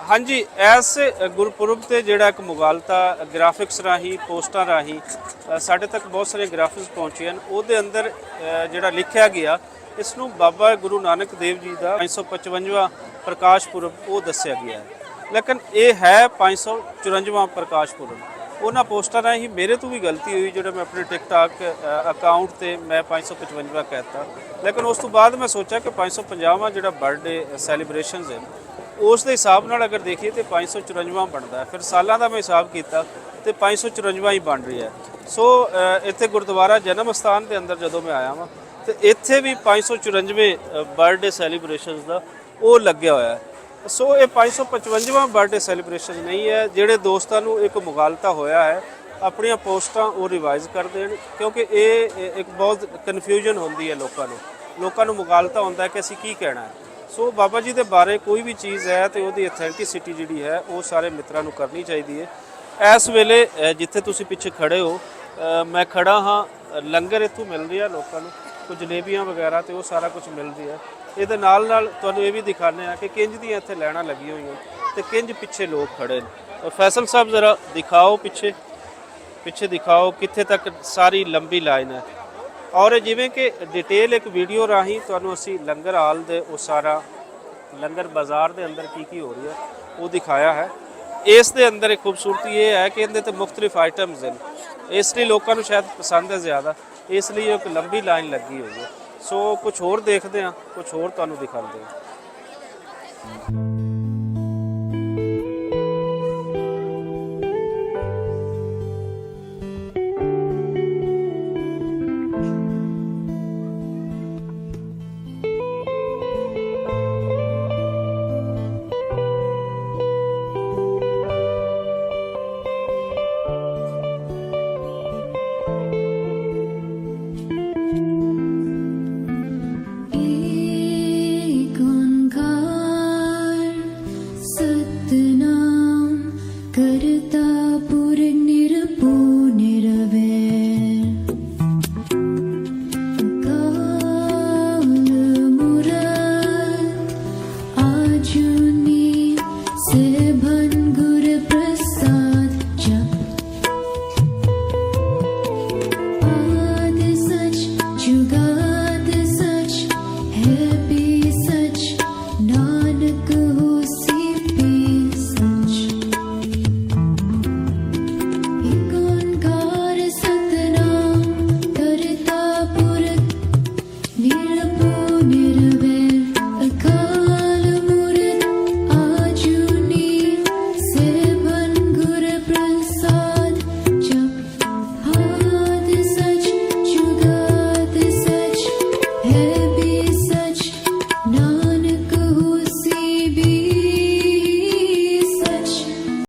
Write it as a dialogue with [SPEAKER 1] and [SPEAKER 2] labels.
[SPEAKER 1] हाँ जी, इस गुरपुरब से जोड़ा एक मुगालता ग्राफिक्स राही पोस्टर राही साढ़े तक बहुत सारे ग्राफिक्स पहुँचे हैं। वो अंदर जोड़ा लिखा गया इसनों बाबा गुरु नानक देव जी का 555वां प्रकाश पुरब वो दसिया गया है, लेकिन ये है 554वां प्रकाश पुरब। उन्होंने पोस्टर राही मेरे तो भी गलती हुई जो मैं अपने टिकटॉक अकाउंट से मैं 555वां कहता, लेकिन उस तो बाद मैं सोचा कि 550वां जो बर्थडे सैलीब्रेशन है उस हिसाब नाल अगर देखिए तो 554वां बनता है। फिर सालों का मैं हिसाब किया तो 554 ही बन रही है। सो इत्थे गुरुद्वारा जन्म स्थान के अंदर जो मैं आया वहाँ तो इत्थे भी 554वें बर्थडे सैलीब्रेशन का वो लग्या हुआ है। सो ये 555वां बर्थडे सैलीब्रेशन नहीं है। जोड़े दोस्तों को एक मुगालता होया है अपन पोस्टां वो रिवाइज कर देन, क्योंकि ये एक बहुत कन्फ्यूजन होती है लोगों को मुगालता होता है कि असी की कहना है। सो बाबा जी के बारे कोई भी चीज़ है तो वो अथेंटिसिटी जी है वो सारे मित्रों को करनी चाहिए है। इस वेले जिथे तुसी पिछे खड़े हो मैं खड़ा हाँ, लंगर इतों मिल रही है लोगों को, कुछ जलेबियाँ वगैरह तो वो सारा कुछ मिल रही है। ये नाल तुहानूं ये भी दिखाने कि किंज दी इत्थे लैना लगी हुई हैं तो किंज पिछे लोग खड़े हैं। फैसल साहब ज़रा दिखाओ पिछे पिछे दिखाओ कित्थे तक सारी लंबी लाइन है। और जिमें कि डिटेल एक वीडियो राही तुहानूं असीं लंगर हाल दे वो सारा लंगर बाज़ार के अंदर की हो रही है वो दिखाया है। इस दे अंदर एक खूबसूरती ये है कि इहदे ते मुख्तलिफ आइटम्स हैं, इसलिए लोगों को शायद पसंद है ज़्यादा, इसलिए एक लंबी लाइन लगी हुई है। सो कुछ होर देखते हैं, कुछ होर तुहानूं दिखाते हैं।